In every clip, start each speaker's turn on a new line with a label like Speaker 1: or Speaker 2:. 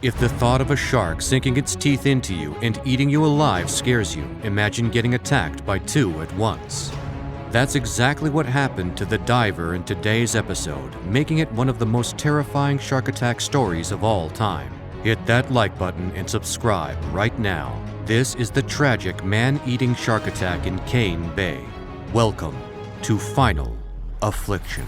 Speaker 1: If the thought of a shark sinking its teeth into you and eating you alive scares you, imagine getting attacked by two at once. That's exactly what happened to the diver in today's episode, making it one of the most terrifying shark attack stories of all time. Hit that like button and subscribe right now. This is the tragic man-eating shark attack in Cane Bay. Welcome to Final Affliction.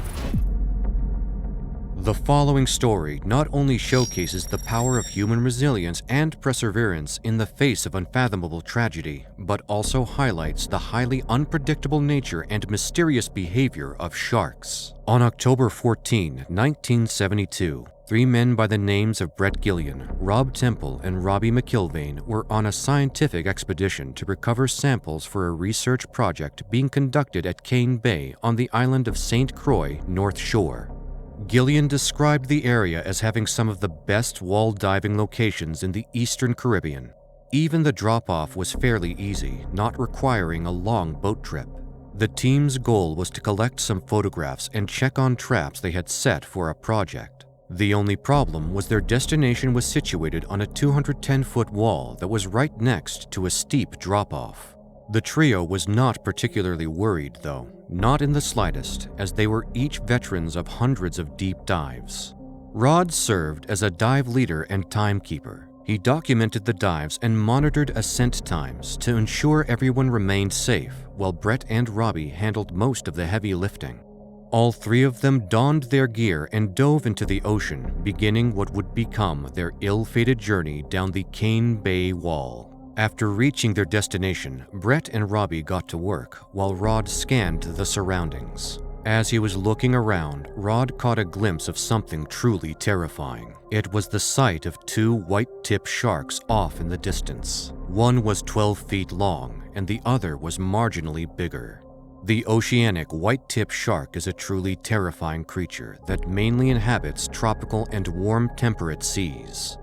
Speaker 1: The following story not only showcases the power of human resilience and perseverance in the face of unfathomable tragedy, but also highlights the highly unpredictable nature and mysterious behavior of sharks. On October 14, 1972, three men by the names of Bret Gillian, Rodney Temple, and Robbie McIlvaine were on a scientific expedition to recover samples for a research project being conducted at Cane Bay on the island of St. Croix, North Shore. Gillian described the area as having some of the best wall diving locations in the Eastern Caribbean. Even the drop-off was fairly easy, not requiring a long boat trip. The team's goal was to collect some photographs and check on traps they had set for a project. The only problem was their destination was situated on a 210-foot wall that was right next to a steep drop-off. The trio was not particularly worried, though, not in the slightest, as they were each veterans of hundreds of deep dives. Rod served as a dive leader and timekeeper. He documented the dives and monitored ascent times to ensure everyone remained safe, while Bret and Robbie handled most of the heavy lifting. All three of them donned their gear and dove into the ocean, beginning what would become their ill-fated journey down the Cane Bay Wall. After reaching their destination, Bret and Robbie got to work, while Rod scanned the surroundings. As he was looking around, Rod caught a glimpse of something truly terrifying. It was the sight of two white-tipped sharks off in the distance. One was 12 feet long, and the other was marginally bigger. The oceanic white-tipped shark is a truly terrifying creature that mainly inhabits tropical and warm temperate seas.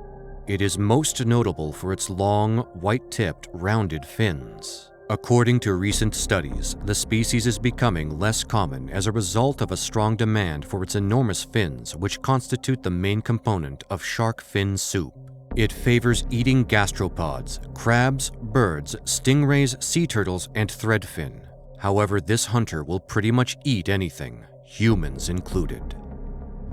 Speaker 1: It is most notable for its long, white-tipped, rounded fins. According to recent studies, the species is becoming less common as a result of a strong demand for its enormous fins, which constitute the main component of shark fin soup. It favors eating gastropods, crabs, birds, stingrays, sea turtles, and threadfin. However, this hunter will pretty much eat anything, humans included.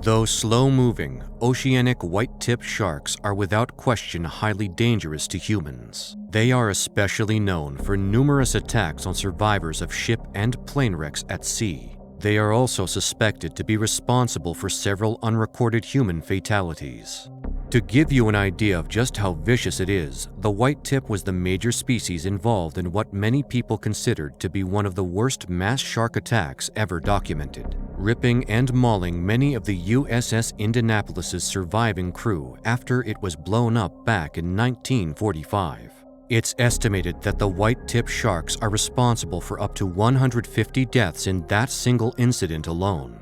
Speaker 1: Though slow-moving, oceanic white-tipped sharks are without question highly dangerous to humans. They are especially known for numerous attacks on survivors of ship and plane wrecks at sea. They are also suspected to be responsible for several unrecorded human fatalities. To give you an idea of just how vicious it is, the white-tip was the major species involved in what many people considered to be one of the worst mass shark attacks ever documented, ripping and mauling many of the USS Indianapolis's surviving crew after it was blown up back in 1945. It's estimated that the white-tip sharks are responsible for up to 150 deaths in that single incident alone.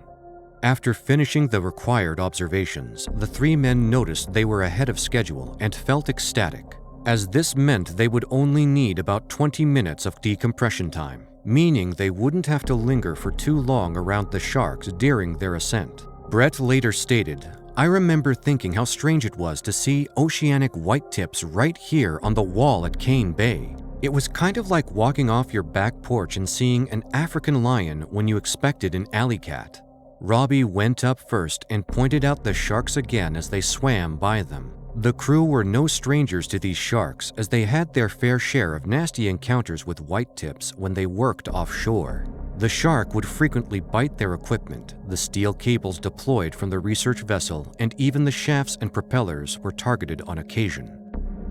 Speaker 1: After finishing the required observations, the three men noticed they were ahead of schedule and felt ecstatic, as this meant they would only need about 20 minutes of decompression time, meaning they wouldn't have to linger for too long around the sharks during their ascent. Bret later stated, "I remember thinking how strange it was to see oceanic white-tips right here on the wall at Cane Bay. It was kind of like walking off your back porch and seeing an African lion when you expected an alley cat." Robbie went up first and pointed out the sharks again as they swam by them. The crew were no strangers to these sharks, as they had their fair share of nasty encounters with white-tips when they worked offshore. The shark would frequently bite their equipment, the steel cables deployed from the research vessel, and even the shafts and propellers were targeted on occasion.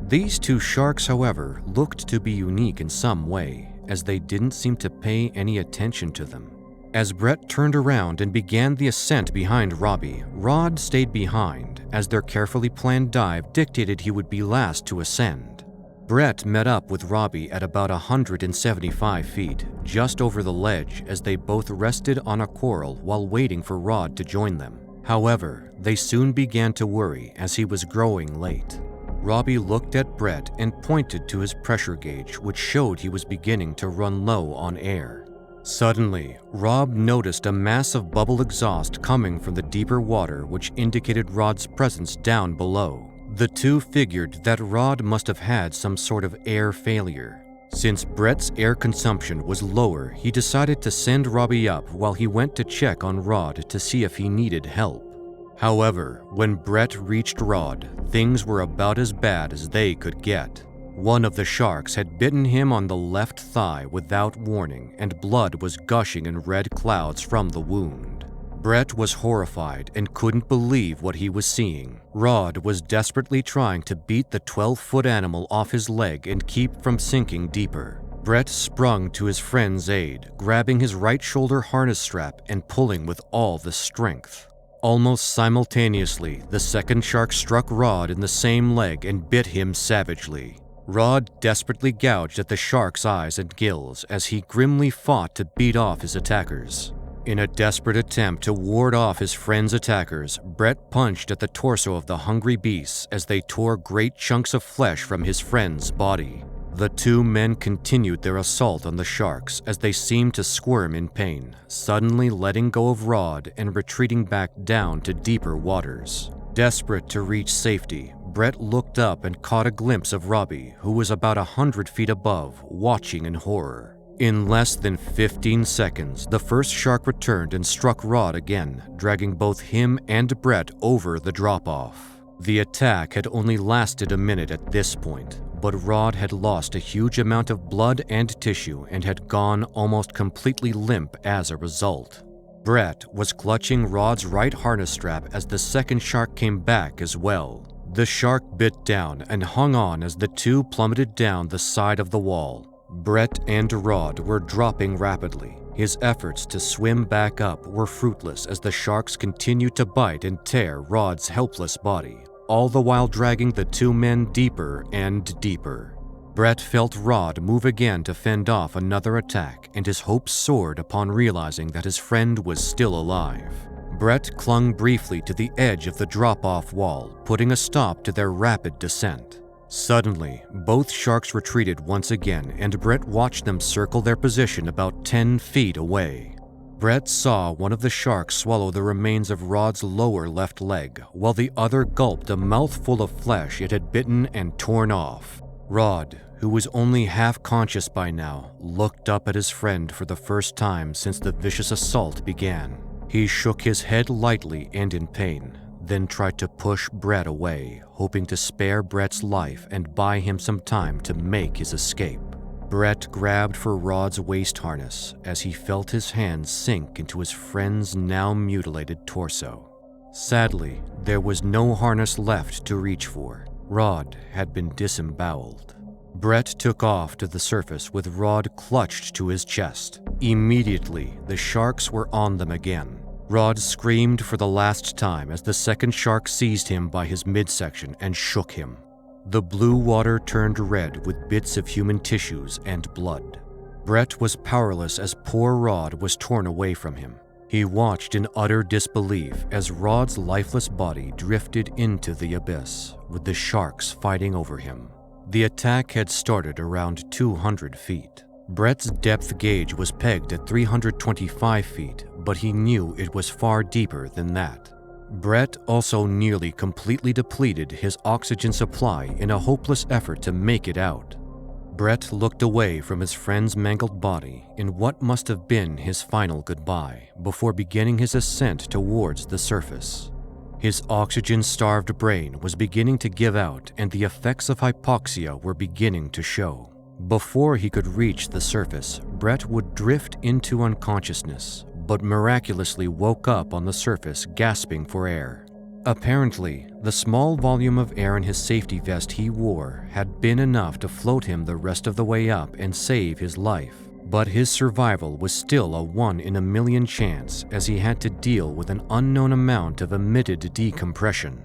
Speaker 1: These two sharks, however, looked to be unique in some way, as they didn't seem to pay any attention to them. As Bret turned around and began the ascent behind Robbie, Rod stayed behind, as their carefully planned dive dictated he would be last to ascend. Bret met up with Robbie at about 175 feet, just over the ledge, as they both rested on a coral while waiting for Rod to join them. However, they soon began to worry as he was growing late. Robbie looked at Bret and pointed to his pressure gauge, which showed he was beginning to run low on air. Suddenly, Rob noticed a mass of bubble exhaust coming from the deeper water, which indicated Rod's presence down below. The two figured that Rod must have had some sort of air failure. Since Bret's air consumption was lower, he decided to send Robbie up while he went to check on Rod to see if he needed help. However, when Bret reached Rod, things were about as bad as they could get. One of the sharks had bitten him on the left thigh without warning, and blood was gushing in red clouds from the wound. Bret was horrified and couldn't believe what he was seeing. Rod was desperately trying to beat the 12-foot animal off his leg and keep from sinking deeper. Bret sprung to his friend's aid, grabbing his right shoulder harness strap and pulling with all the strength. Almost simultaneously, the second shark struck Rod in the same leg and bit him savagely. Rod desperately gouged at the shark's eyes and gills as he grimly fought to beat off his attackers. In a desperate attempt to ward off his friend's attackers, Bret punched at the torso of the hungry beasts as they tore great chunks of flesh from his friend's body. The two men continued their assault on the sharks as they seemed to squirm in pain, suddenly letting go of Rod and retreating back down to deeper waters. Desperate to reach safety, Bret looked up and caught a glimpse of Robbie, who was about 100 feet above, watching in horror. In less than 15 seconds, the first shark returned and struck Rod again, dragging both him and Bret over the drop-off. The attack had only lasted a minute at this point, but Rod had lost a huge amount of blood and tissue and had gone almost completely limp as a result. Bret was clutching Rod's right harness strap as the second shark came back as well. The shark bit down and hung on as the two plummeted down the side of the wall. Bret and Rod were dropping rapidly. His efforts to swim back up were fruitless as the sharks continued to bite and tear Rod's helpless body, all the while dragging the two men deeper and deeper. Bret felt Rod move again to fend off another attack, and his hopes soared upon realizing that his friend was still alive. Bret clung briefly to the edge of the drop-off wall, putting a stop to their rapid descent. Suddenly, both sharks retreated once again, and Bret watched them circle their position about 10 feet away. Bret saw one of the sharks swallow the remains of Rod's lower left leg, while the other gulped a mouthful of flesh it had bitten and torn off. Rod, who was only half conscious by now, looked up at his friend for the first time since the vicious assault began. He shook his head lightly and in pain, then tried to push Bret away, hoping to spare Bret's life and buy him some time to make his escape. Bret grabbed for Rod's waist harness as he felt his hands sink into his friend's now mutilated torso. Sadly, there was no harness left to reach for. Rod had been disemboweled. Bret took off to the surface with Rod clutched to his chest. Immediately, the sharks were on them again. Rod screamed for the last time as the second shark seized him by his midsection and shook him. The blue water turned red with bits of human tissues and blood. Bret was powerless as poor Rod was torn away from him. He watched in utter disbelief as Rod's lifeless body drifted into the abyss, with the sharks fighting over him. The attack had started around 200 feet. Bret's depth gauge was pegged at 325 feet, but he knew it was far deeper than that. Bret also nearly completely depleted his oxygen supply in a hopeless effort to make it out. Bret looked away from his friend's mangled body in what must have been his final goodbye before beginning his ascent towards the surface. His oxygen-starved brain was beginning to give out and the effects of hypoxia were beginning to show. Before he could reach the surface, Bret would drift into unconsciousness, but miraculously woke up on the surface gasping for air. Apparently, the small volume of air in his safety vest he wore had been enough to float him the rest of the way up and save his life. But his survival was still a 1 in a million chance as he had to deal with an unknown amount of emitted decompression.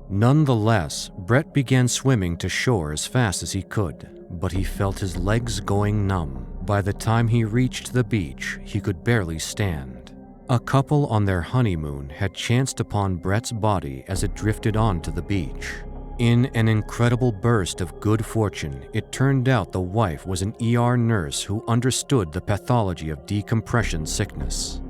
Speaker 1: Nonetheless, Bret began swimming to shore as fast as he could, but he felt his legs going numb. By the time he reached the beach, he could barely stand. A couple on their honeymoon had chanced upon Bret's body as it drifted onto the beach. In an incredible burst of good fortune, it turned out the wife was an ER nurse who understood the pathology of decompression sickness.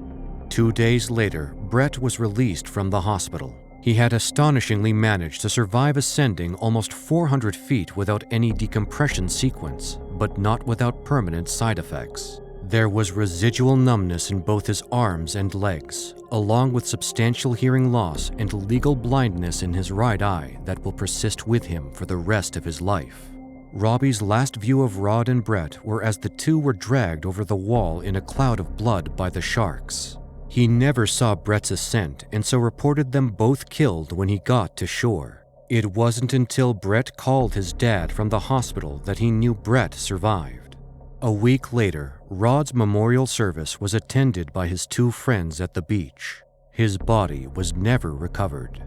Speaker 1: 2 days later, Bret was released from the hospital. He had astonishingly managed to survive ascending almost 400 feet without any decompression sequence, but not without permanent side effects. There was residual numbness in both his arms and legs, along with substantial hearing loss and legal blindness in his right eye that will persist with him for the rest of his life. Robbie's last view of Rod and Bret were as the two were dragged over the wall in a cloud of blood by the sharks. He never saw Bret's ascent and so reported them both killed when he got to shore. It wasn't until Bret called his dad from the hospital that he knew Bret survived. A week later, Rod's memorial service was attended by his two friends at the beach. His body was never recovered.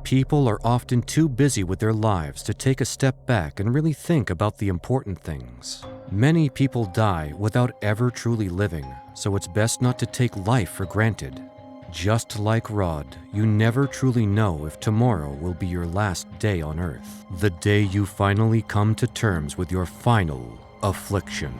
Speaker 1: People are often too busy with their lives to take a step back and really think about the important things. Many people die without ever truly living, so it's best not to take life for granted. Just like Rod, you never truly know if tomorrow will be your last day on Earth, the day you finally come to terms with your final affliction.